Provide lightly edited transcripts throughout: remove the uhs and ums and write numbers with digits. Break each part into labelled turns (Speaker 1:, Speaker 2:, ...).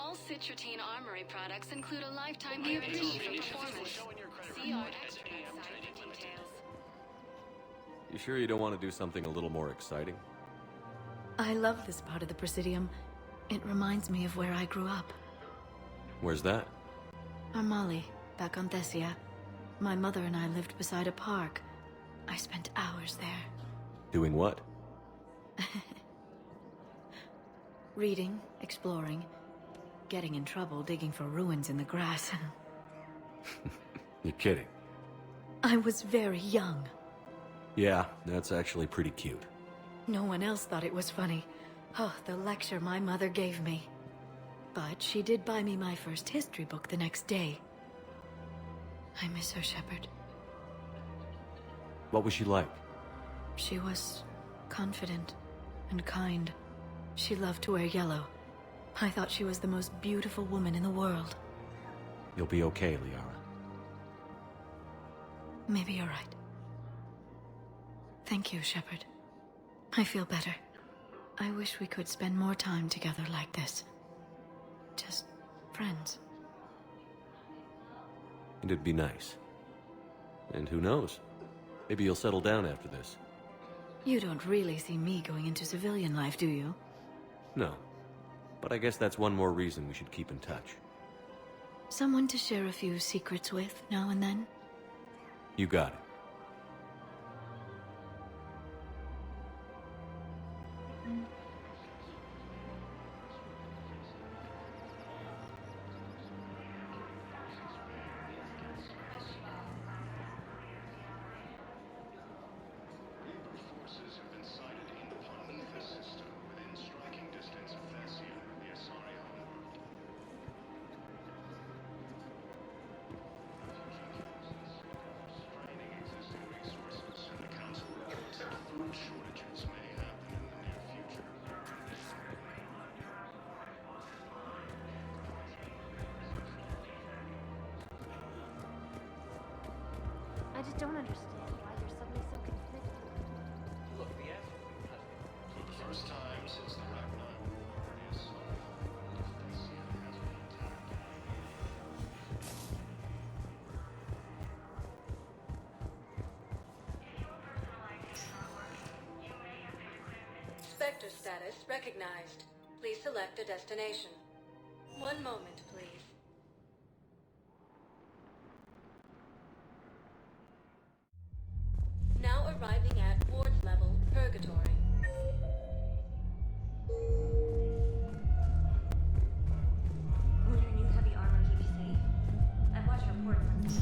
Speaker 1: All Citratine Armory products include a lifetime guarantee for performance. See our expert site for details.
Speaker 2: You sure you don't want to do something a little more exciting?
Speaker 3: I love this part of the Presidium. It reminds me of where I grew up.
Speaker 2: Where's that?
Speaker 3: Armali, back on Thessia. My mother and I lived beside a park. I spent hours there.
Speaker 2: Doing what?
Speaker 3: Reading, exploring, getting in trouble digging for ruins in the grass.
Speaker 2: You're kidding.
Speaker 3: I was very young.
Speaker 2: Yeah, that's actually pretty cute.
Speaker 3: No one else thought it was funny. Oh, the lecture my mother gave me. But she did buy me my first history book the next day. I miss her, Shepard.
Speaker 2: What was she like?
Speaker 3: She was confident and kind. She loved to wear yellow. I thought she was the most beautiful woman in the world.
Speaker 2: You'll be okay, Liara.
Speaker 3: Maybe you're right. Thank you, Shepard. I feel better. I wish we could spend more time together like this. Just friends.
Speaker 2: And it'd be nice. And who knows? Maybe you'll settle down after this.
Speaker 3: You don't really see me going into civilian life, do you?
Speaker 2: No. But I guess that's one more reason we should keep in touch.
Speaker 3: Someone to share a few secrets with now and then?
Speaker 2: You got it.
Speaker 4: I just don't understand why you're suddenly so conflicted.
Speaker 5: Look, the answer
Speaker 6: For the first time since the Ragnar War, it is Thessia has been attacked.
Speaker 3: Spectre status recognized. Please select a destination. One moment, please. Now arriving at Ward's level, Purgatory.
Speaker 4: Will your new heavy armor keep you safe? I've watched reports on this.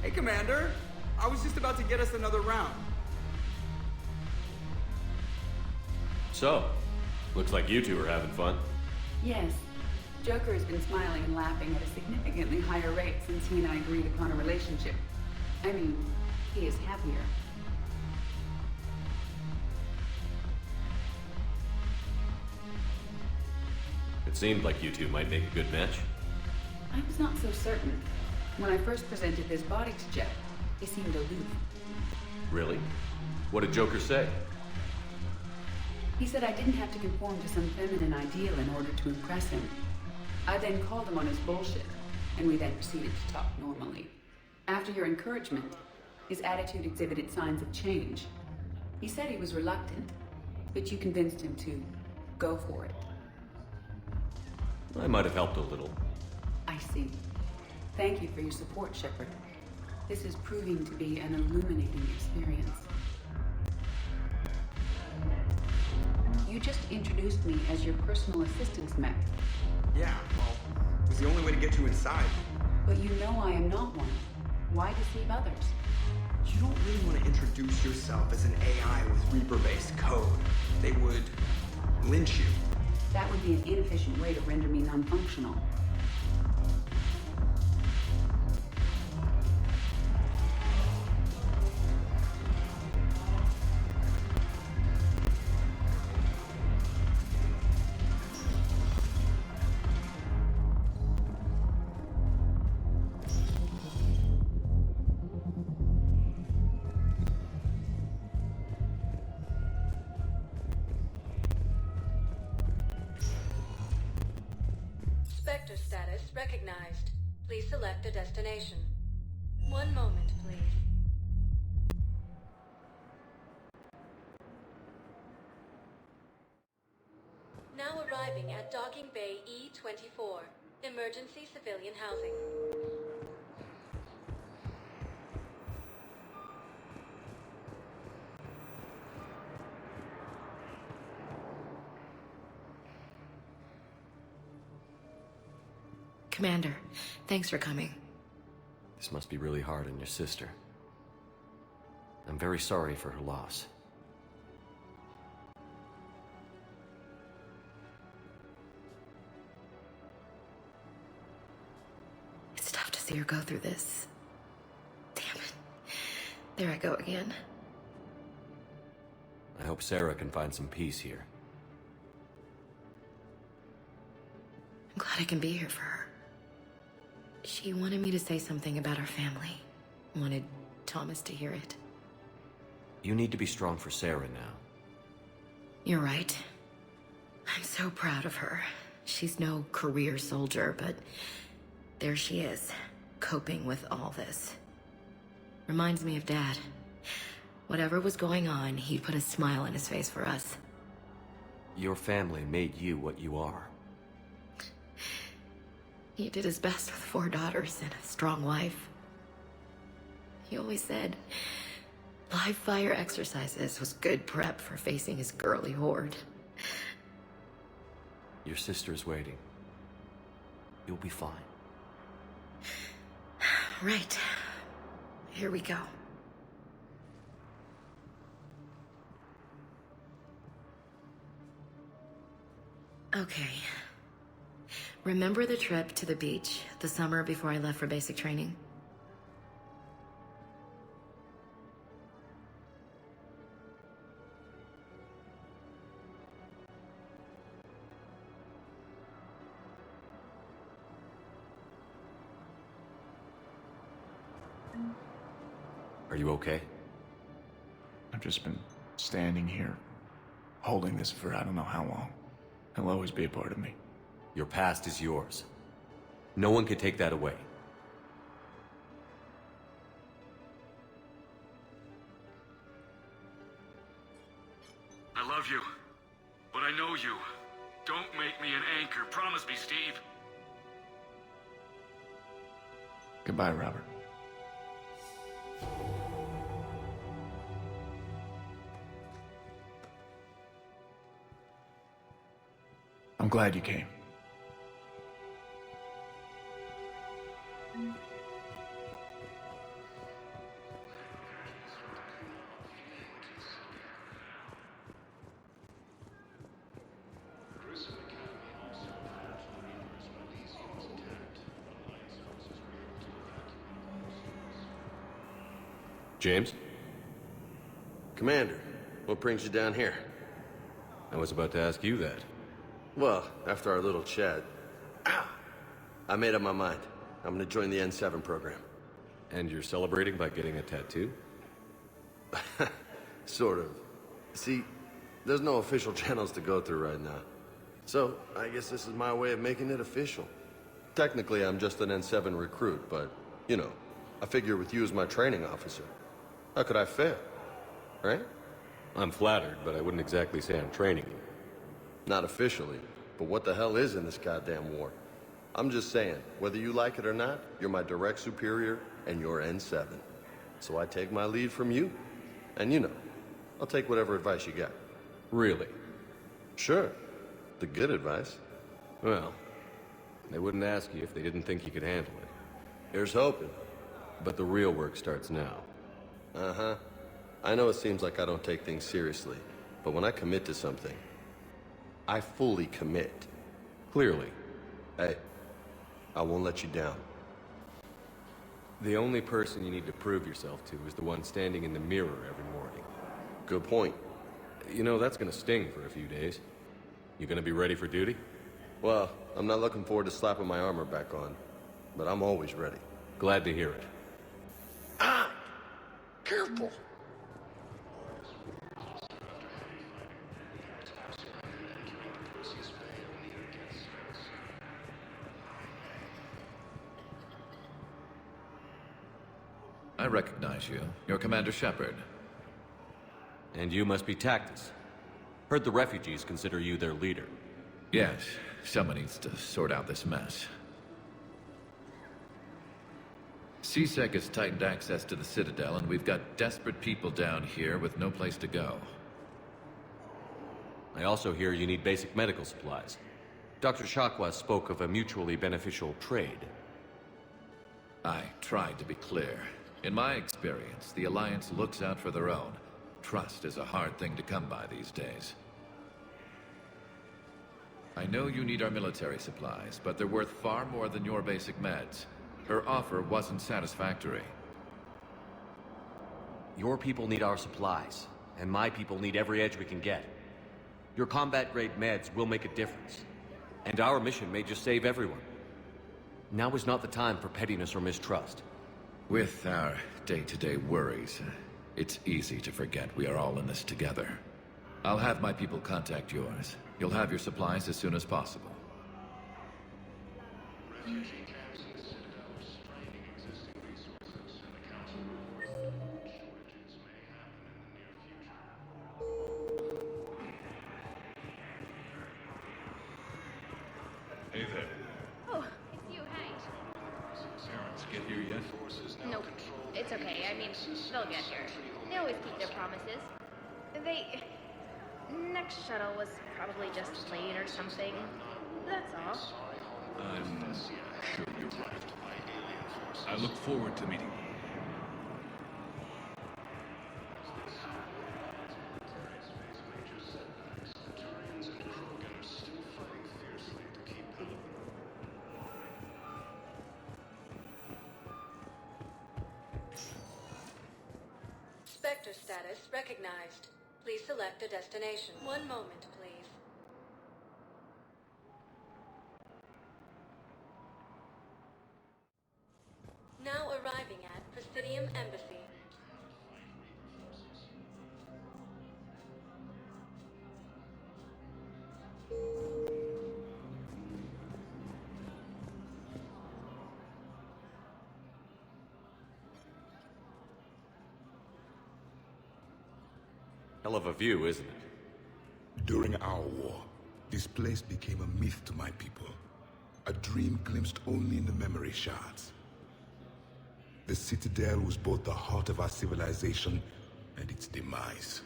Speaker 7: Hey, Commander. I was just about to get us another round.
Speaker 2: So, looks like you two are having fun.
Speaker 8: Yes. Joker has been smiling and laughing at a significantly higher rate since he and I agreed upon a relationship. I mean, he is happier.
Speaker 2: It seemed like you two might make a good match.
Speaker 8: I was not so certain. When I first presented this body to Jeff, he seemed aloof.
Speaker 2: Really? What did Joker say?
Speaker 8: He said I didn't have to conform to some feminine ideal in order to impress him. I then called him on his bullshit, and we then proceeded to talk normally. After your encouragement, his attitude exhibited signs of change. He said he was reluctant, but you convinced him to go for it.
Speaker 2: I might have helped a little.
Speaker 8: I see. Thank you for your support, Shepard. This is proving to be an illuminating experience. You just introduced me as your personal assistance mech.
Speaker 7: Yeah, well, it was the only way to get you inside.
Speaker 8: But you know I am not one. Why deceive others?
Speaker 7: You don't really want to introduce yourself as an AI with Reaper-based code. They would lynch you.
Speaker 8: That would be an inefficient way to render me non-functional.
Speaker 3: recognized. Please select a destination. One moment, please. Now arriving at Docking Bay E-24, emergency civilian housing. Commander, thanks for coming.
Speaker 2: This must be really hard on your sister. I'm very sorry for her loss.
Speaker 3: It's tough to see her go through this. Damn it. There I go again.
Speaker 2: I hope Sarah can find some peace here.
Speaker 3: I'm glad I can be here for her. She wanted me to say something about our family. Wanted Thomas to hear it.
Speaker 2: You need to be strong for Sarah now.
Speaker 3: You're right. I'm so proud of her. She's no career soldier, but there she is, coping with all this. Reminds me of Dad. Whatever was going on, he'd put a smile on his face for us.
Speaker 2: Your family made you what you are.
Speaker 3: He did his best with 4 daughters and a strong wife. He always said live fire exercises was good prep for facing his girly horde.
Speaker 2: Your sister's waiting. You'll be fine.
Speaker 3: Right. Here we go. Okay. Remember the trip to the beach the summer before I left for basic training?
Speaker 2: Are you okay?
Speaker 9: I've just been standing here, holding this for I don't know how long. It'll always be a part of me.
Speaker 2: Your past is yours. No one can take that away.
Speaker 10: I love you, but I know you. Don't make me an anchor. Promise me, Steve.
Speaker 9: Goodbye, Robert. I'm glad you came.
Speaker 2: James?
Speaker 11: Commander, what brings you down here?
Speaker 2: I was about to ask you that.
Speaker 11: Well, after our little chat, I made up my mind. I'm gonna join the N7 program.
Speaker 2: And you're celebrating by getting a tattoo?
Speaker 11: Sort of. See, there's no official channels to go through right now. So, I guess this is my way of making it official. Technically, I'm just an N7 recruit, but, you know, I figure with you as my training officer, how could I fail? Right?
Speaker 2: I'm flattered, but I wouldn't exactly say I'm training you.
Speaker 11: Not officially, but what the hell is in this goddamn war? I'm just saying, whether you like it or not, you're my direct superior, and you're N7. So I take my lead from you, and you know, I'll take whatever advice you got.
Speaker 2: Really?
Speaker 11: Sure. The good advice.
Speaker 2: Well, they wouldn't ask you if they didn't think you could handle it.
Speaker 11: Here's hoping.
Speaker 2: But the real work starts now.
Speaker 11: Uh-huh. I know it seems like I don't take things seriously, but when I commit to something, I fully commit.
Speaker 2: Clearly.
Speaker 11: Hey, I won't let you down.
Speaker 2: The only person you need to prove yourself to is the one standing in the mirror every morning.
Speaker 11: Good point.
Speaker 2: You know, that's gonna sting for a few days. You gonna be ready for duty?
Speaker 11: Well, I'm not looking forward to slapping my armor back on, but I'm always ready.
Speaker 2: Glad to hear it.
Speaker 11: Ah! Careful!
Speaker 12: I recognize you. You're Commander Shepard.
Speaker 2: And you must be Tactus. Heard the refugees consider you their leader.
Speaker 12: Yes, someone needs to sort out this mess. CSEC has tightened access to the Citadel, and we've got desperate people down here with no place to go.
Speaker 2: I also hear you need basic medical supplies. Dr. Shakwa spoke of a mutually beneficial trade.
Speaker 12: I tried to be clear. In my experience, the Alliance looks out for their own. Trust is a hard thing to come by these days. I know you need our military supplies, but they're worth far more than your basic meds. Her offer wasn't satisfactory.
Speaker 2: Your people need our supplies, and my people need every edge we can get. Your combat-grade meds will make a difference, and our mission may just save everyone. Now is not the time for pettiness or mistrust.
Speaker 12: With our day-to-day worries, it's easy to forget we are all in this together. I'll have my people contact yours. You'll have your supplies as soon as possible.
Speaker 6: Refugee camps in the Citadel are straining existing resources, and the Council warns shortages may happen in the near future.
Speaker 10: Hey there.
Speaker 13: Oh, it's you, Hank.
Speaker 10: Parents get here yet?
Speaker 13: Nope. It's okay. I mean, they'll get here. They always keep their promises. Next shuttle was probably just late or something. That's all.
Speaker 10: I'm sure you're right. I look forward to meeting you.
Speaker 14: Spectre status recognized. Please select a destination. One moment, please. Now arriving at Presidium Embassy.
Speaker 2: Hell of a view, isn't it?
Speaker 15: During our war, this place became a myth to my people. A dream glimpsed only in the memory shards. The Citadel was both the heart of our civilization and its demise.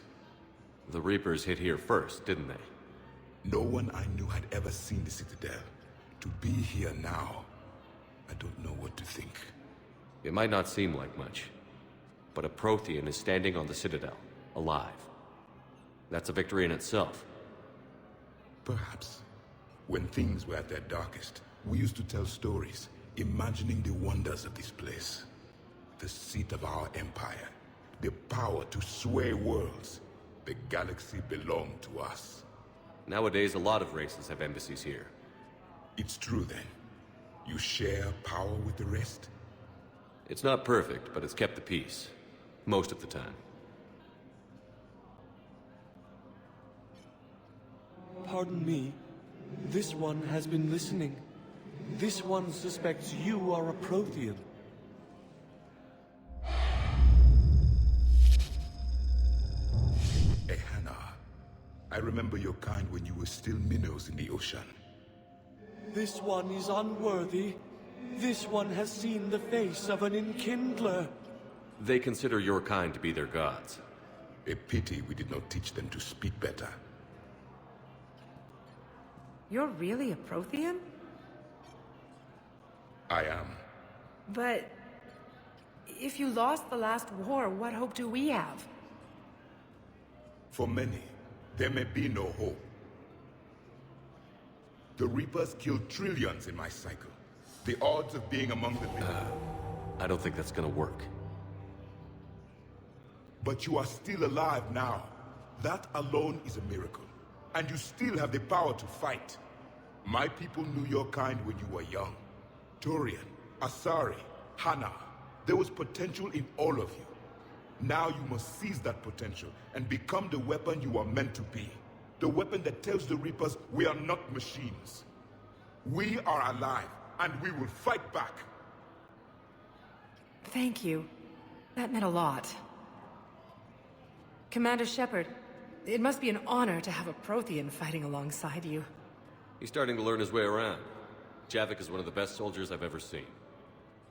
Speaker 2: The Reapers hit here first, didn't they?
Speaker 15: No one I knew had ever seen the Citadel. To be here now, I don't know what to think.
Speaker 2: It might not seem like much, but a Prothean is standing on the Citadel, alive. That's a victory in itself.
Speaker 15: Perhaps. When things were at their darkest, we used to tell stories, imagining the wonders of this place. The seat of our empire, the power to sway worlds. The galaxy belonged to us.
Speaker 2: Nowadays, a lot of races have embassies here.
Speaker 15: It's true then. You share power with the rest?
Speaker 2: It's not perfect, but it's kept the peace. Most of the time.
Speaker 16: Pardon me. This one has been listening. This one suspects you are a Prothean.
Speaker 15: Ehana. I remember your kind when you were still minnows in the ocean.
Speaker 16: This one is unworthy. This one has seen the face of an enkindler.
Speaker 2: They consider your kind to be their gods.
Speaker 15: A pity we did not teach them to speak better.
Speaker 17: You're really a Prothean?
Speaker 15: I am.
Speaker 17: But if you lost the last war, what hope do we have?
Speaker 15: For many, there may be no hope. The Reapers killed trillions in my cycle. The odds of being among the
Speaker 2: I don't think that's gonna work.
Speaker 15: But you are still alive now. That alone is a miracle. And you still have the power to fight. My people knew your kind when you were young. Turian, Asari, Hana. There was potential in all of you. Now you must seize that potential and become the weapon you are meant to be. The weapon that tells the Reapers we are not machines. We are alive, and we will fight back.
Speaker 17: Thank you. That meant a lot. Commander Shepard, it must be an honor to have a Prothean fighting alongside you.
Speaker 2: He's starting to learn his way around. Javik is one of the best soldiers I've ever seen.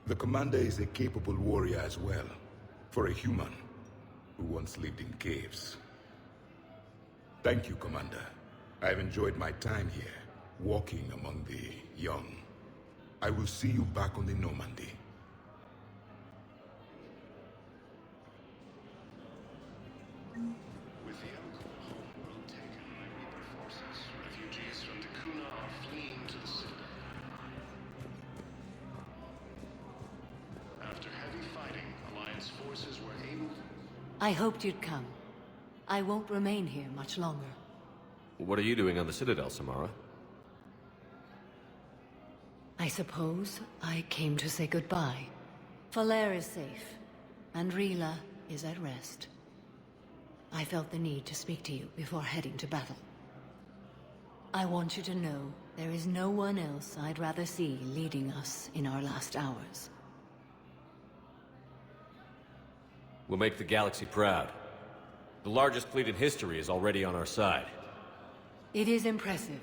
Speaker 15: The commander is a capable warrior as well, for a human who once lived in caves. Thank you, Commander. I've enjoyed my time here, walking among the young. I will see you back on the Normandy.
Speaker 6: With the Elkhorn homeworld taken by Reaper forces, refugees from Dakuna are fleeing to the Citadel. After heavy fighting, Alliance forces were able...
Speaker 14: I hoped you'd come. I won't remain here much longer.
Speaker 2: What are you doing on the Citadel, Samara?
Speaker 14: I suppose I came to say goodbye. Falere is safe, and Rila is at rest. I felt the need to speak to you before heading to battle. I want you to know there is no one else I'd rather see leading us in our last hours.
Speaker 2: We'll make the galaxy proud. The largest fleet in history is already on our side.
Speaker 14: It is impressive.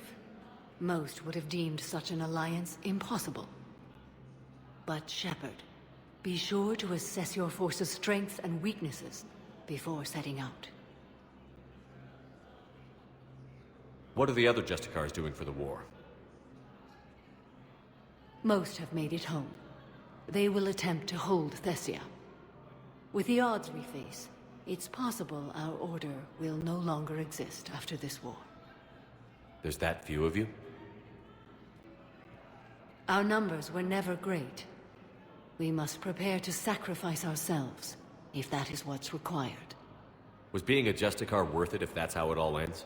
Speaker 14: Most would have deemed such an alliance impossible. But Shepard, be sure to assess your force's strengths and weaknesses before setting out.
Speaker 2: What are the other Justicars doing for the war?
Speaker 14: Most have made it home. They will attempt to hold Thessia. With the odds we face, it's possible our order will no longer exist after this war.
Speaker 2: There's that few of you?
Speaker 14: Our numbers were never great. We must prepare to sacrifice ourselves, if that is what's required.
Speaker 2: Was being a Justicar worth it if that's how it all ends?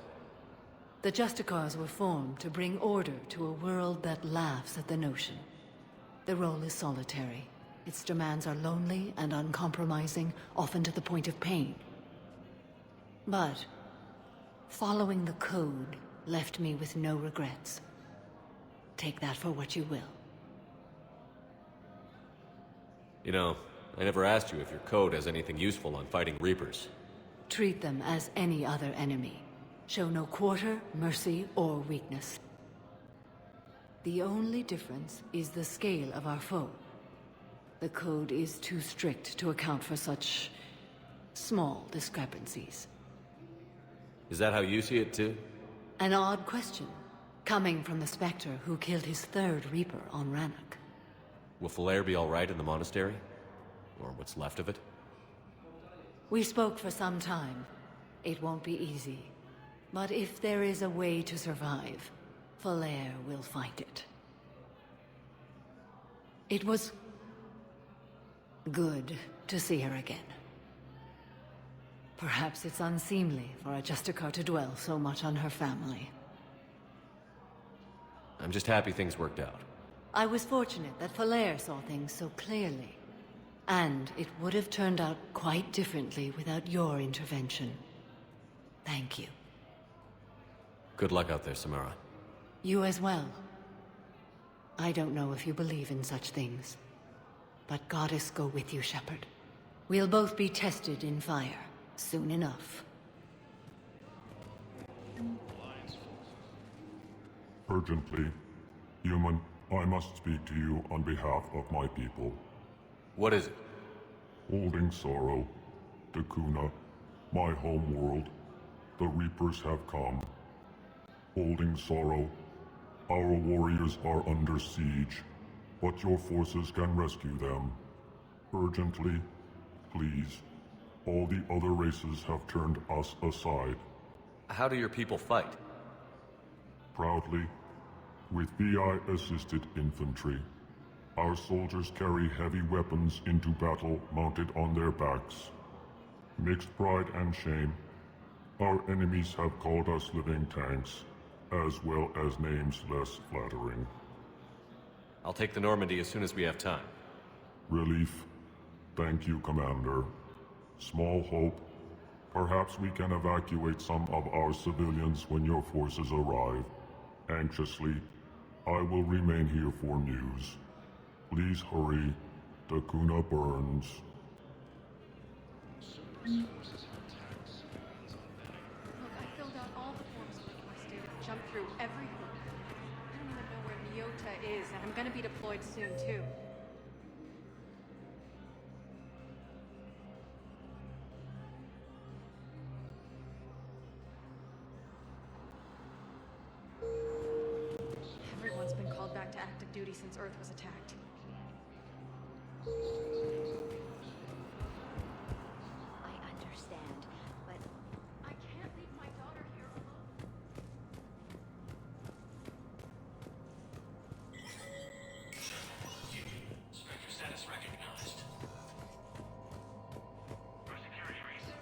Speaker 14: The Justicars were formed to bring order to a world that laughs at the notion. The role is solitary. Its demands are lonely and uncompromising, often to the point of pain. But following the code left me with no regrets. Take that for what you will.
Speaker 2: You know, I never asked you if your code has anything useful on fighting Reapers.
Speaker 14: Treat them as any other enemy. Show no quarter, mercy, or weakness. The only difference is the scale of our foe. The code is too strict to account for such small discrepancies.
Speaker 2: Is that how you see it too?
Speaker 14: An odd question, coming from the Spectre who killed his third Reaper on Rannoch.
Speaker 2: Will Falere be all right in the monastery? Or what's left of it?
Speaker 14: We spoke for some time. It won't be easy. But if there is a way to survive, Falere will find it. It was good to see her again. Perhaps it's unseemly for a Justicar to dwell so much on her family.
Speaker 2: I'm just happy things worked out.
Speaker 14: I was fortunate that Falere saw things so clearly. And it would have turned out quite differently without your intervention. Thank you.
Speaker 2: Good luck out there, Samara.
Speaker 14: You as well. I don't know if you believe in such things. But Goddess go with you, Shepard. We'll both be tested in fire, soon enough.
Speaker 18: Urgently. Human, I must speak to you on behalf of my people.
Speaker 2: What is it?
Speaker 18: Holding Sorrow, Dakuna, my home world. The Reapers have come. Holding Sorrow, our warriors are under siege, but your forces can rescue them. Urgently, please. All the other races have turned us aside.
Speaker 2: How do your people fight?
Speaker 18: Proudly, with VI-assisted infantry. Our soldiers carry heavy weapons into battle mounted on their backs. Mixed pride and shame, our enemies have called us living tanks, as well as names less flattering.
Speaker 2: I'll take the Normandy as soon as we have time.
Speaker 18: Relief. Thank you, Commander. Small hope. Perhaps we can evacuate some of our civilians when your forces arrive. Anxiously, I will remain here for news. Please hurry. Dakuna burns.
Speaker 19: Look, I filled out all the forms you requested, jumped through every hoop. I don't even know where Nyota is, and I'm gonna be deployed soon, too. Everyone's been called back to active duty since Earth was attacked.
Speaker 4: I understand, but
Speaker 19: I can't leave my daughter here alone.
Speaker 10: Spectre status recognized. For security reasons,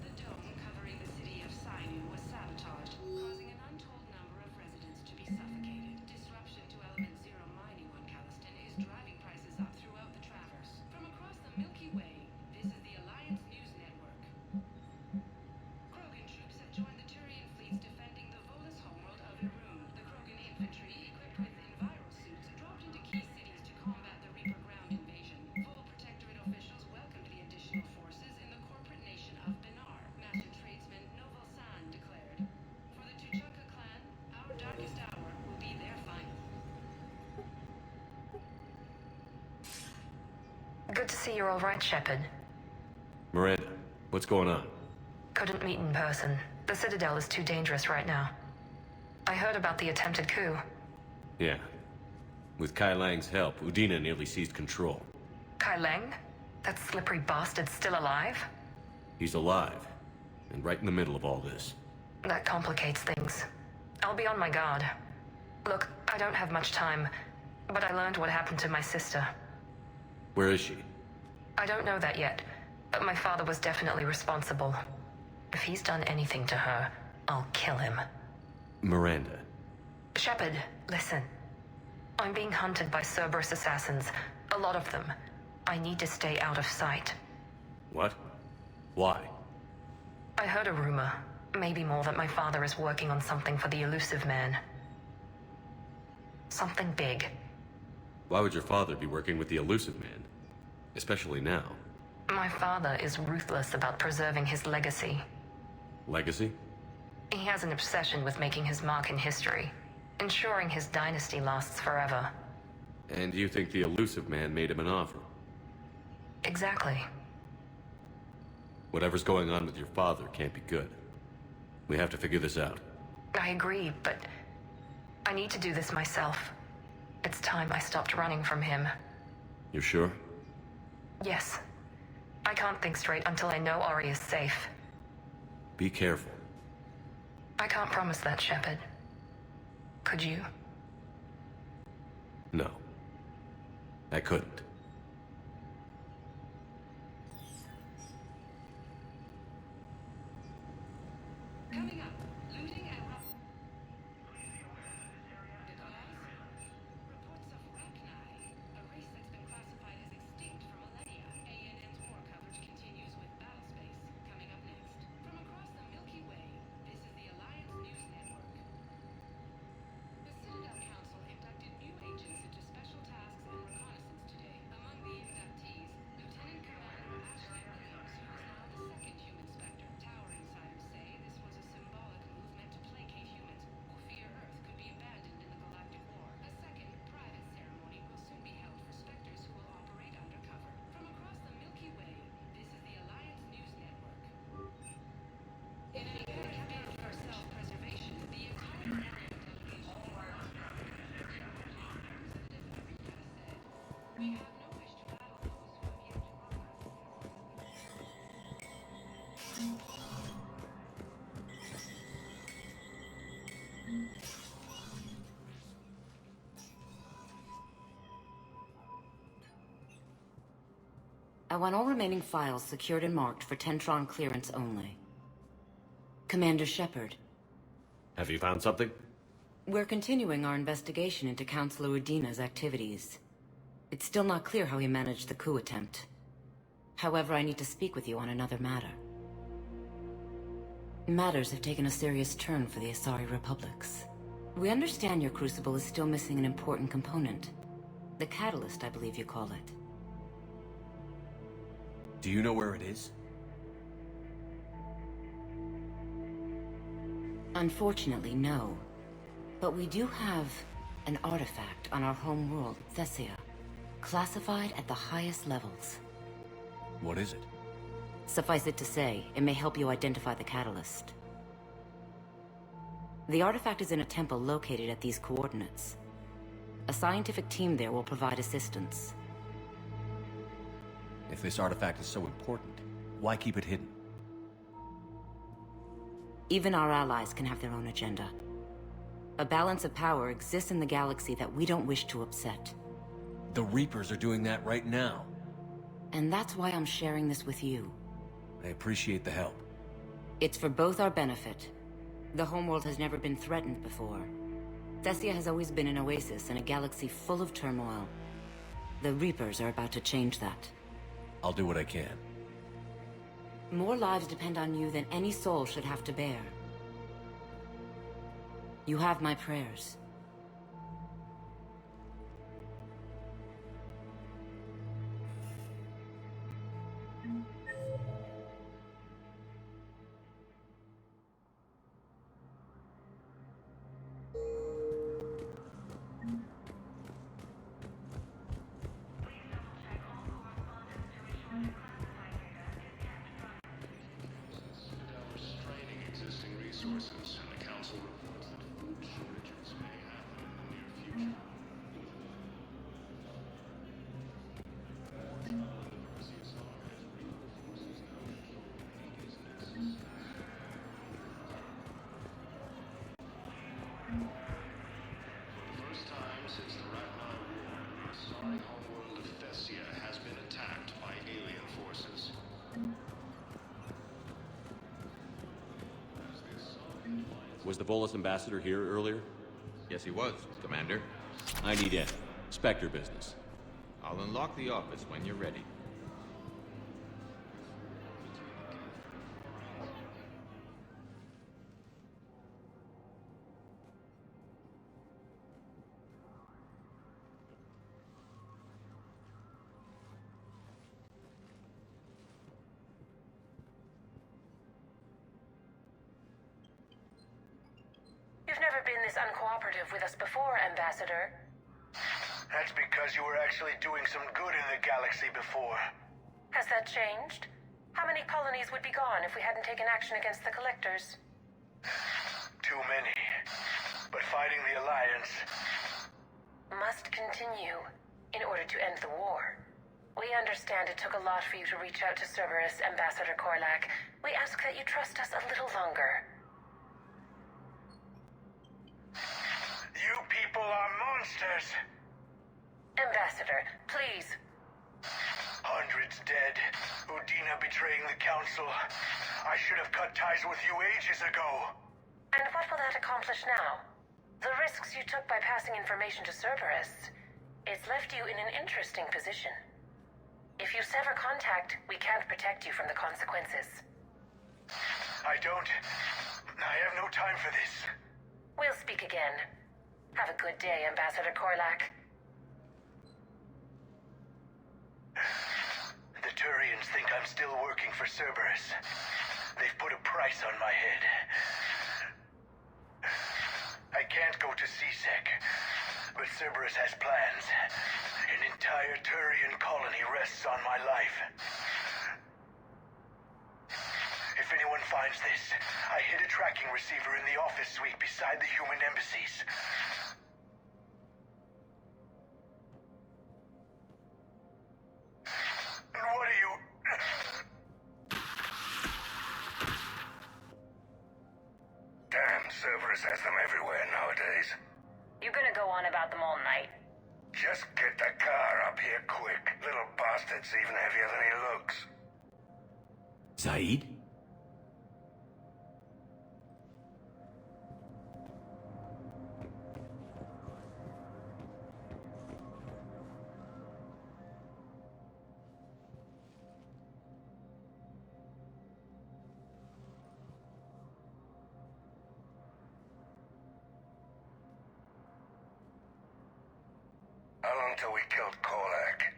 Speaker 1: The dome covering the city of Sinew was sabotaged, causing an untold number of residents to be suffocated. Disruption to Element Zero mining on Calliston is driving prices up throughout the Traverse. From across the Milky Way, this is the Alliance News Network. Krogan troops have joined the Turian fleets defending the Volus homeworld of Irun. The Krogan infantry, equipped with enviro suits, dropped into key cities to combat the Reaper ground invasion. Vol Protectorate officials welcomed the additional forces in the corporate nation of Benar. Master tradesman Novel San declared, "For the Tuchanka clan, our darkest hour will be their final."
Speaker 3: Good to see you're all right, Shepard.
Speaker 2: Miranda, what's going on?
Speaker 3: Couldn't meet in person. The Citadel is too dangerous right now. I heard about the attempted coup.
Speaker 2: Yeah. With Kai Lang's help, Udina nearly seized control.
Speaker 3: Kai Leng? That slippery bastard's still alive?
Speaker 2: He's alive, and right in the middle of all this.
Speaker 3: That complicates things. I'll be on my guard. Look, I don't have much time, but I learned what happened to my sister.
Speaker 2: Where is she?
Speaker 3: I don't know that yet, but my father was definitely responsible. If he's done anything to her, I'll kill him.
Speaker 2: Miranda.
Speaker 3: Shepard, listen. I'm being hunted by Cerberus assassins. A lot of them. I need to stay out of sight.
Speaker 2: What? Why?
Speaker 3: I heard a rumor, maybe more, that my father is working on something for the Elusive Man. Something big.
Speaker 2: Why would your father be working with the Elusive Man? Especially now.
Speaker 3: My father is ruthless about preserving his legacy.
Speaker 2: Legacy?
Speaker 3: He has an obsession with making his mark in history, ensuring his dynasty lasts forever.
Speaker 2: And you think the Elusive Man made him an offer?
Speaker 3: Exactly.
Speaker 2: Whatever's going on with your father can't be good. We have to figure this out.
Speaker 3: I agree, but I need to do this myself. It's time I stopped running from him.
Speaker 2: You sure?
Speaker 3: Yes. I can't think straight until I know Ori is safe.
Speaker 2: Be careful.
Speaker 3: I can't promise that, Shepard. Could you?
Speaker 2: No. I couldn't.
Speaker 1: Coming up, looting and rob. Reports of Rachni, a race that's been classified as extinct for millennia. ANN's war coverage continues with Battlespace. Coming up next, from across the Milky Way, this is the Alliance News Network. The Citadel Council inducted new agents into special tasks and reconnaissance today. Among the inductees, Lieutenant Commander Ashley Williams, who is now the second human Spectre. Tower insiders say this was a symbolic move meant to placate humans who fear Earth could be abandoned in the galactic war. A second, private ceremony will soon be held for Spectres who will operate undercover. From across the Milky Way, this is the Alliance News Network. In a bid for self-preservation, the entire area delegation we have no wish to battle those who have yet to wrong us.
Speaker 20: I want all remaining files secured and marked for Tentron clearance only. Commander Shepard,
Speaker 2: Have you found something?
Speaker 20: we're continuing our investigation into Councilor Udina's activities. It's still not clear how he managed the coup attempt. However, I need to speak with you on another matter. Matters have taken a serious turn for the Asari Republics. We understand your crucible is still missing an important component. The catalyst, I believe you call it.
Speaker 2: Do you know where it is?
Speaker 20: Unfortunately, no. But we do have an artifact on our home world, Thessia, classified at the highest levels.
Speaker 2: What is it?
Speaker 20: Suffice it to say, it may help you identify the catalyst. The artifact is in a temple located at these coordinates. A scientific team there will provide assistance.
Speaker 2: If this artifact is so important, why keep it hidden?
Speaker 20: Even our allies can have their own agenda. A balance of power exists in the galaxy that we don't wish to upset.
Speaker 2: The Reapers are doing that right now.
Speaker 20: And that's why I'm sharing this with you.
Speaker 2: I appreciate the help.
Speaker 20: It's for both our benefit. The homeworld has never been threatened before. Thessia has always been an oasis in a galaxy full of turmoil. The Reapers are about to change that.
Speaker 2: I'll do what I can.
Speaker 20: More lives depend on you than any soul should have to bear. You have my prayers.
Speaker 6: Citadel are straining existing resources, and the Council reports that food shortages may happen in the near future. For the first time since the Ragnar War, the starry homeworld of Thessia has been attacked by alien forces.
Speaker 2: Was the Volus ambassador here earlier?
Speaker 21: Yes, he was, Commander.
Speaker 2: I need in. Spectre business.
Speaker 21: I'll unlock the office when you're ready.
Speaker 22: You've never been this uncooperative with us before, Ambassador.
Speaker 23: That's because you were actually doing some good in the galaxy before.
Speaker 22: Has that changed? How many colonies would be gone if we hadn't taken action against the Collectors?
Speaker 23: Too many. But fighting the Alliance
Speaker 22: must continue in order to end the war. We understand it took a lot for you to reach out to Cerberus, Ambassador Korlak. We ask that you trust us a little longer.
Speaker 23: You people are monsters!
Speaker 22: Ambassador, please.
Speaker 23: Hundreds dead. Udina betraying the Council. I should have cut ties with you ages ago.
Speaker 22: And what will that accomplish now? The risks you took by passing information to Cerberus, it's left you in an interesting position. If you sever contact, we can't protect you from the consequences.
Speaker 23: I have no time for this.
Speaker 22: We'll speak again. Have a good day, Ambassador Korlak.
Speaker 23: The Turians think I'm still working for Cerberus. They've put a price on my head. I can't go to C-Sec, but Cerberus has plans. An entire Turian colony rests on my life. If anyone finds this, I hid a tracking receiver in the office suite beside the human embassies. And what are you...
Speaker 24: Damn, Cerberus has them everywhere nowadays.
Speaker 22: You gonna go on about them all night?
Speaker 24: Just get the car up here quick. Little bastard's even heavier than he looks.
Speaker 2: Zaid?
Speaker 24: How long till we killed Korlak?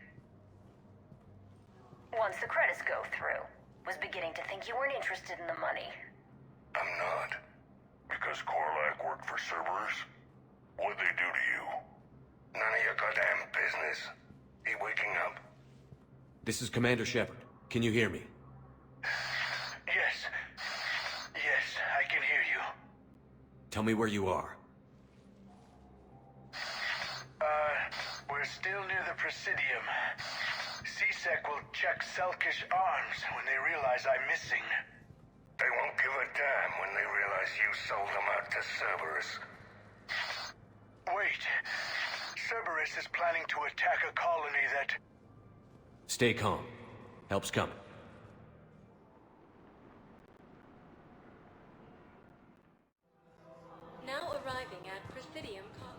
Speaker 22: once the credits go through. Was beginning to think you weren't interested in the money.
Speaker 24: I'm not. Because Korlak worked for Cerberus? What'd they do to you? None of your goddamn business. He waking up?
Speaker 2: This is Commander Shepard. Can you hear me?
Speaker 23: Yes. Yes, I can hear you.
Speaker 2: Tell me where you are.
Speaker 23: We're still near the Presidium. CSEC will check Selkish arms when they realize I'm missing.
Speaker 24: They won't give a damn when they realize you sold them out to Cerberus.
Speaker 23: Wait. Cerberus is planning to attack a colony that...
Speaker 2: Stay calm. Help's coming.
Speaker 19: Now arriving at Presidium Colony.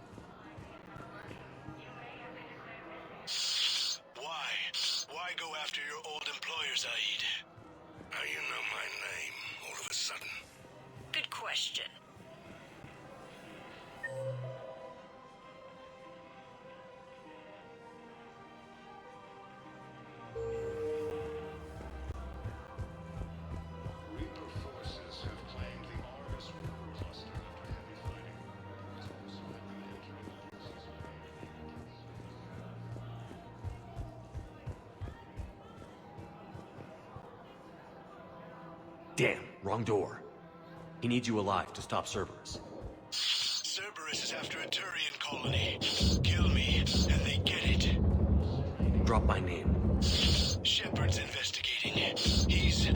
Speaker 23: Why go after your old employer, Zaid?
Speaker 24: How you know my name all of a sudden?
Speaker 22: Good question.
Speaker 6: Reaper forces have claimed the Aris River cluster after heavy fighting. It's also had them entering the forces.
Speaker 2: Damn, wrong door. He needs you alive to stop Cerberus.
Speaker 23: Cerberus is after a Turian colony. Kill me, and they get it.
Speaker 2: Drop my name.
Speaker 23: Shepard's investigating. He's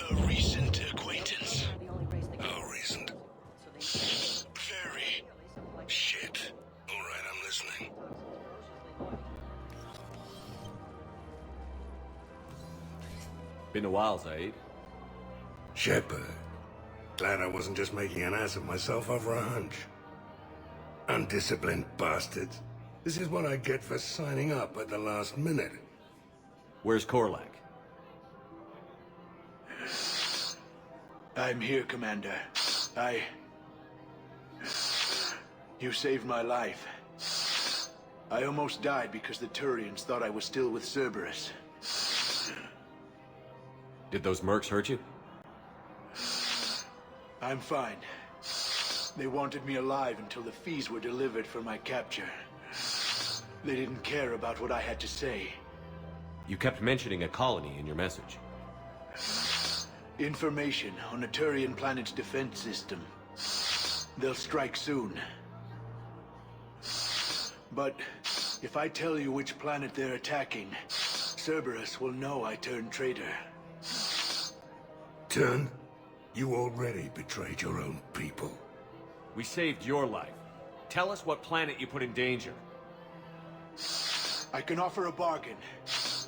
Speaker 23: a recent acquaintance.
Speaker 24: How recent?
Speaker 23: Very.
Speaker 24: Shit. Alright, I'm listening.
Speaker 2: Been a while, Zaid.
Speaker 24: Shepard. Glad I wasn't just making an ass of myself over a hunch. Undisciplined bastards. This is what I get for signing up at the last minute.
Speaker 2: Where's Korlak?
Speaker 23: I'm here, Commander. You saved my life. I almost died because the Turians thought I was still with Cerberus.
Speaker 2: Did those mercs hurt you?
Speaker 23: I'm fine. They wanted me alive until the fees were delivered for my capture. They didn't care about what I had to say.
Speaker 2: You kept mentioning a colony in your message.
Speaker 23: Information on a Turian planet's defense system. They'll strike soon. But if I tell you which planet they're attacking, Cerberus will know I turned traitor.
Speaker 24: Turned? You already betrayed your own people.
Speaker 2: We saved your life. Tell us what planet you put in danger.
Speaker 23: I can offer a bargain.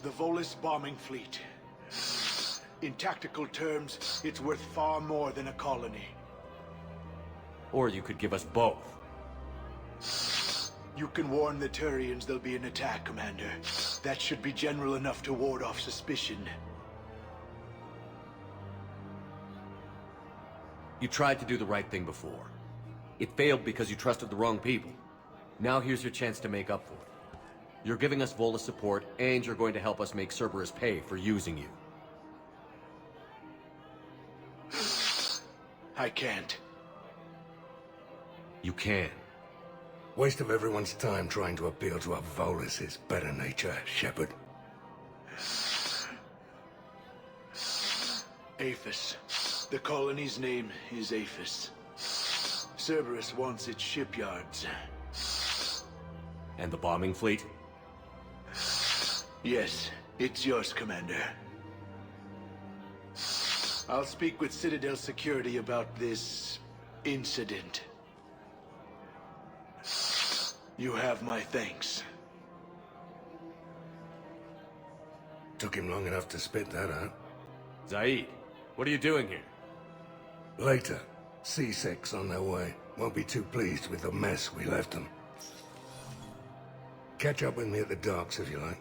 Speaker 23: The Volus bombing fleet. In tactical terms, it's worth far more than a colony.
Speaker 2: Or you could give us both.
Speaker 23: You can warn the Turians there'll be an attack, Commander. That should be general enough to ward off suspicion.
Speaker 2: You tried to do the right thing before. It failed because you trusted the wrong people. Now here's your chance to make up for it. You're giving us Volus support, and you're going to help us make Cerberus pay for using you.
Speaker 23: I can't.
Speaker 2: You can.
Speaker 24: Waste of everyone's time trying to appeal to a Volus' better nature, Shepard.
Speaker 23: Aphis. The colony's name is Aphis. Cerberus wants its shipyards.
Speaker 2: And the bombing fleet?
Speaker 23: Yes, it's yours, Commander. I'll speak with Citadel Security about this incident. You have my thanks.
Speaker 24: Took him long enough to spit that out.
Speaker 2: Zaid, what are you doing here?
Speaker 24: Later. C6 on their way. Won't be too pleased with the mess we left them. Catch up with me at the docks if you like.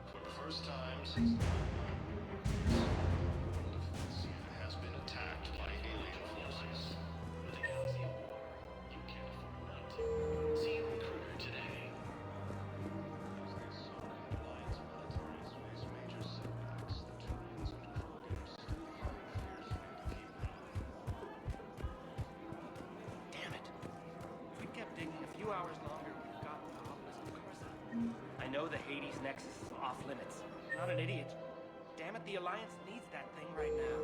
Speaker 6: For the first time since the world has been attacked by alien forces. With the Galaxy War, you can't afford not to. See a recruiter today.
Speaker 5: know the Hades Nexus is off limits. I'm not an idiot. Damn it, the Alliance needs that thing right now.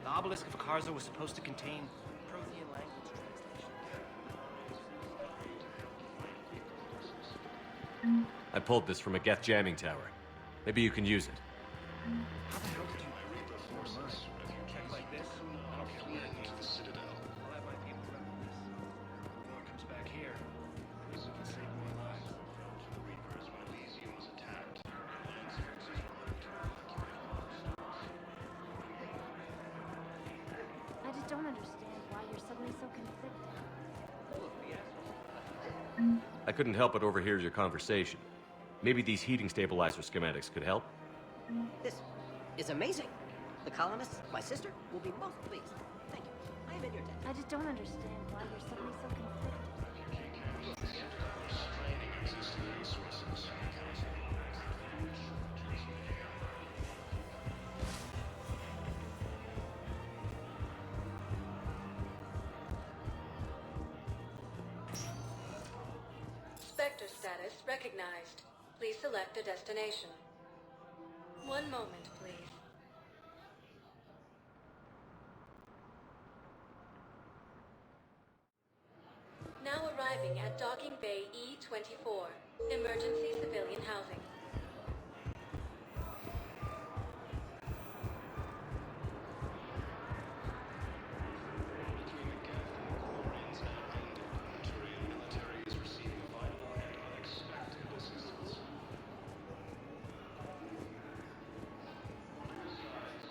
Speaker 5: The obelisk of Karza was supposed to contain Prothean language translation.
Speaker 2: I pulled this from a Geth jamming tower. Maybe you can use it.
Speaker 5: How the hell did you check like this? I don't care where it needs the Citadel. I'll have my people run this. War comes back here. We can save more lives.
Speaker 6: The Reapers when Elysium was attacked.
Speaker 13: I just don't understand why you're suddenly so conflicted.
Speaker 2: I couldn't help but overhear your conversation. Maybe these heating stabilizer schematics could help?
Speaker 7: This is amazing. The colonists, my sister, will be most pleased. Thank you. I am in your debt.
Speaker 13: I just don't understand why you're suddenly so conflicted.
Speaker 6: Straining existing resources.
Speaker 8: Spectre status recognized. Please select a destination. One moment, please. Now arriving at Docking Bay E-24, emergency civilian housing.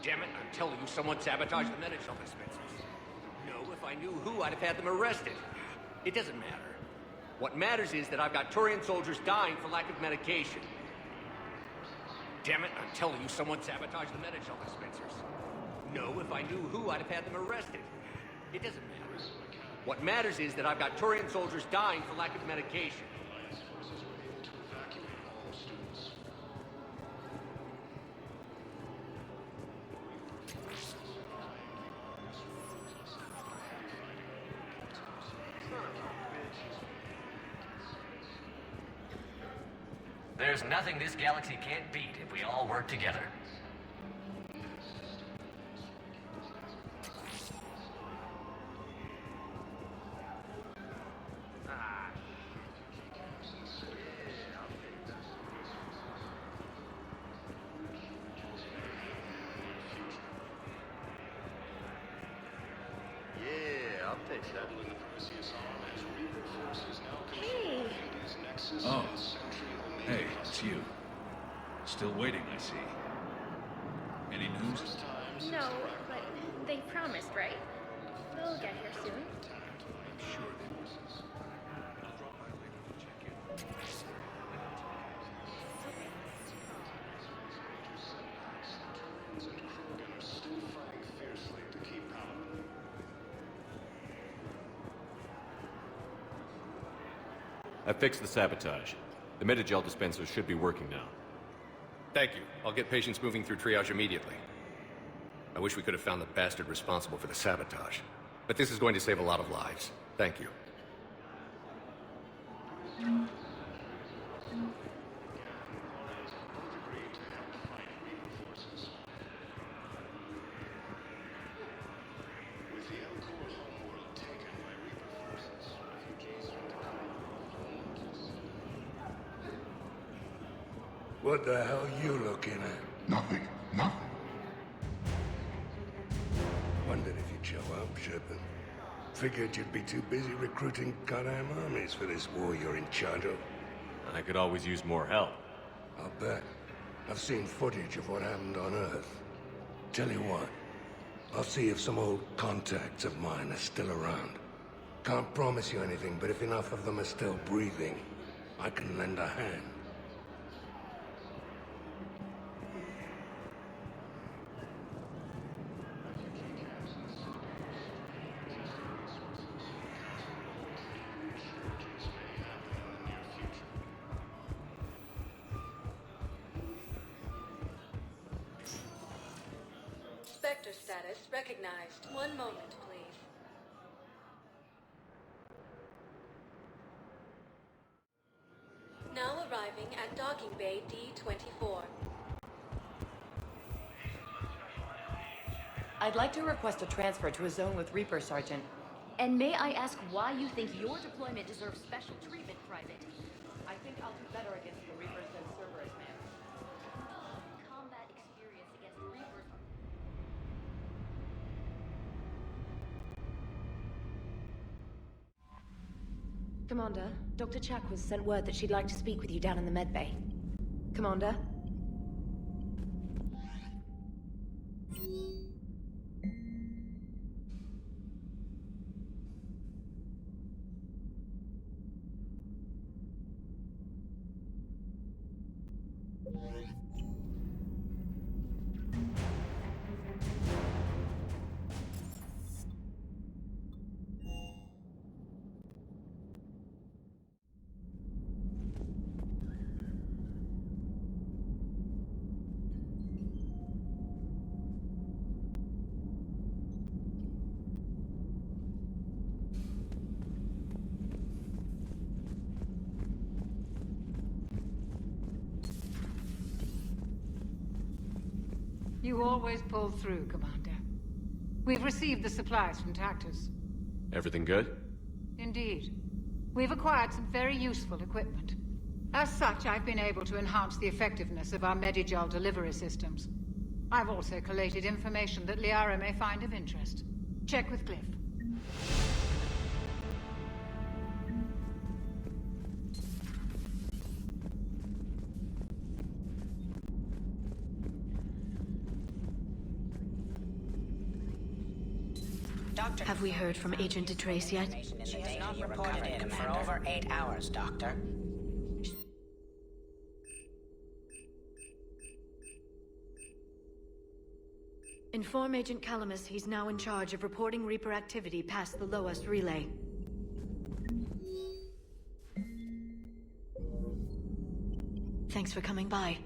Speaker 2: Damn it, I'm telling you, someone sabotaged the medical dispensers. No, if I knew who, I'd have had them arrested. It doesn't matter. What matters is that I've got Turian soldiers dying for lack of medication. Damn it, I'm telling you, someone sabotaged the medical dispensers. No, if I knew who, I'd have had them arrested. It doesn't matter. What matters is that I've got Turian soldiers dying for lack of medication.
Speaker 6: Alliance forces were able to evacuate all students.
Speaker 9: There's nothing this galaxy can't beat if we all work together.
Speaker 11: Yeah, I'll take that.
Speaker 6: In the Perseus arm as Reaper forces now
Speaker 13: Hey.
Speaker 6: control Hades Nexus
Speaker 12: Oh.
Speaker 6: and Sentry Omega.
Speaker 12: Hey, it's you. Still waiting, I see. Any news?
Speaker 6: First time since
Speaker 13: No,
Speaker 6: the Ragnarok.
Speaker 13: but they promised, right? They'll get here soon.
Speaker 6: I'm sure they will. I'll drop by later to check in. Turians and Krogan are still fighting fiercely to keep power.
Speaker 2: I fixed the sabotage. The Metagel dispensers should be working now.
Speaker 25: Thank you. I'll get patients moving through triage immediately. I wish we could have found the bastard responsible for the sabotage. But this is going to save a lot of lives. Thank you.
Speaker 6: With the Elcor homeworld taken by Reaper forces, refugees from the
Speaker 24: What the hell are you looking at? Nothing. Nothing. Wondered if you'd show up, Shepard. Figured you'd be too busy recruiting goddamn armies for this war you're in charge of.
Speaker 2: I could always use more help.
Speaker 24: I'll bet. I've seen footage of what happened on Earth. Tell you what, I'll see if some old contacts of mine are still around. Can't promise you anything, but if enough of them are still breathing, I can lend a hand.
Speaker 8: Spectre status recognized. One moment, please. arriving at Docking Bay D-24.
Speaker 14: I'd like to request a transfer to a zone with Reaper, Sergeant.
Speaker 15: And may I ask why you think your deployment deserves special treatment, Private?
Speaker 14: I think I'll do better against the Reapers than Cerberus, ma'am.
Speaker 15: Combat experience against Reapers.
Speaker 16: Commander, Dr. Chakwas sent word that she'd like to speak with you down in the med bay. Commander?
Speaker 17: You always pull through, Commander. We've received the supplies from Tactus.
Speaker 2: Everything good?
Speaker 17: Indeed. We've acquired some very useful equipment. As such, I've been able to enhance the effectiveness of our Medigel delivery systems. I've also collated information that Liara may find of interest. Check with Glyph.
Speaker 16: Have we heard from Agent DeTrace yet?
Speaker 18: She has not reported in for over 8 hours, Doctor.
Speaker 16: Inform Agent Calamus he's now in charge of reporting Reaper activity past the Loas relay. Thanks for coming by.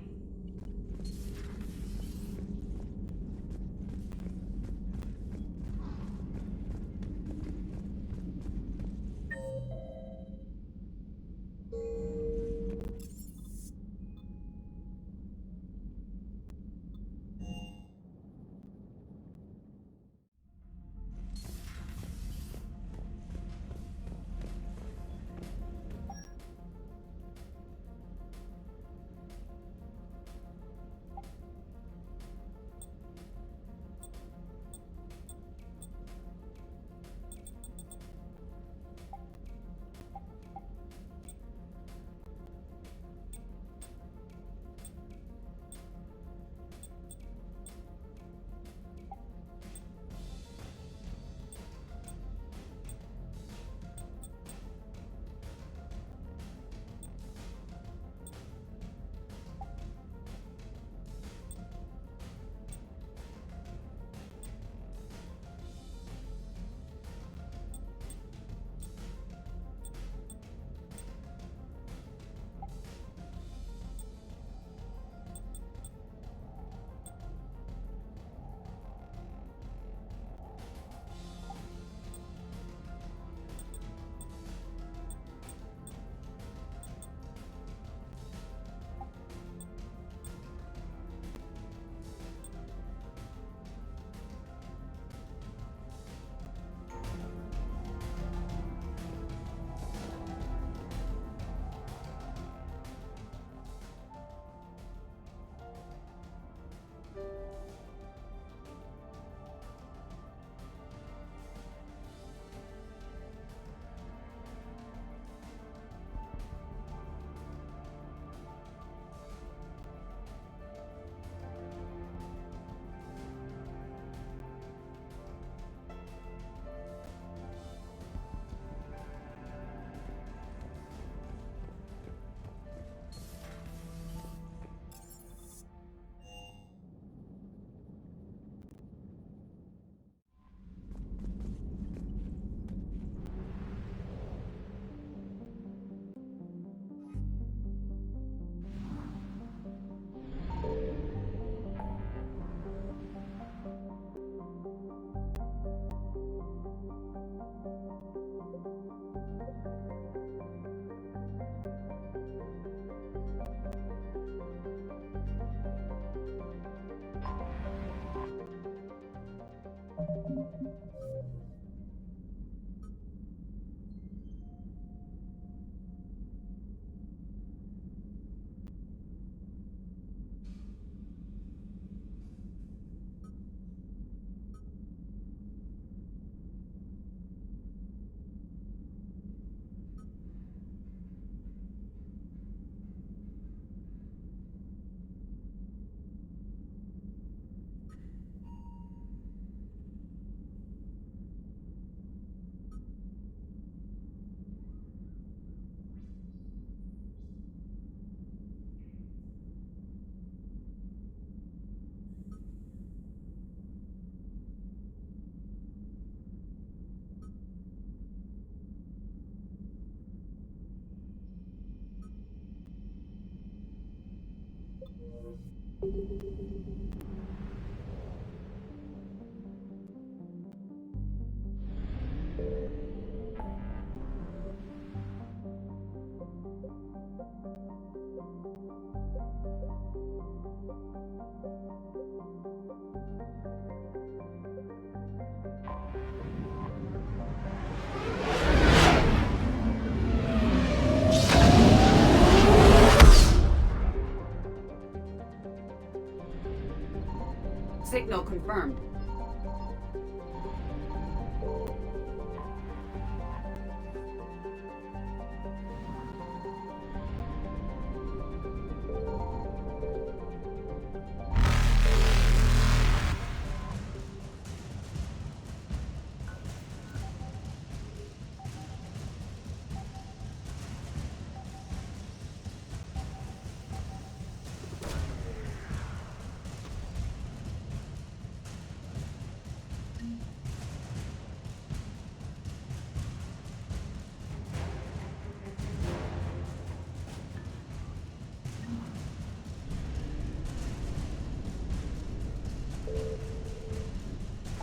Speaker 1: Signal confirmed.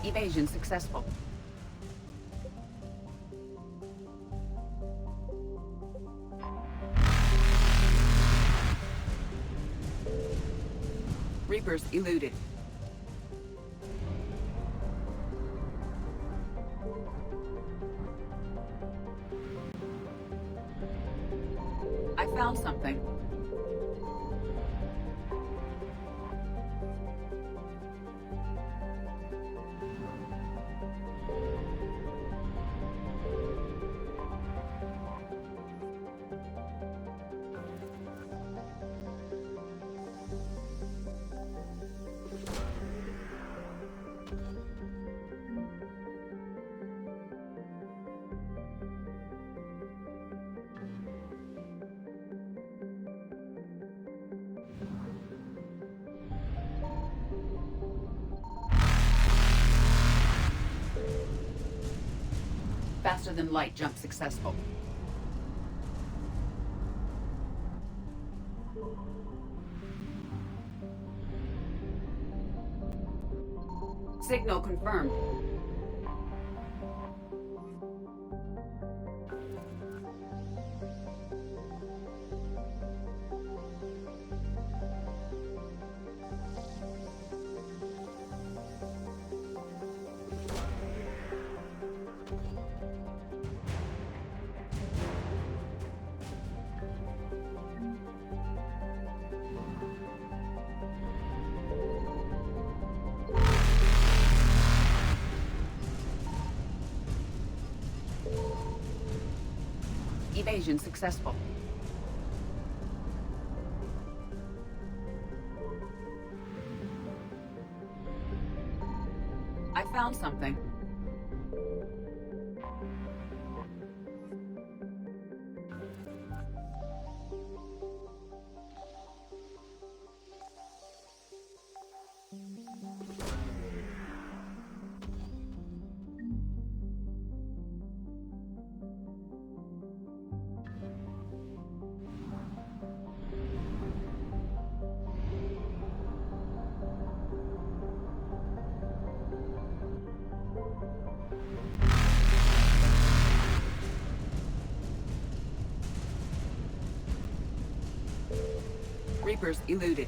Speaker 1: Evasion successful. Reapers eluded. I found something. Faster than light jump successful. Signal confirmed. Evasion successful. I found something. Reapers eluded.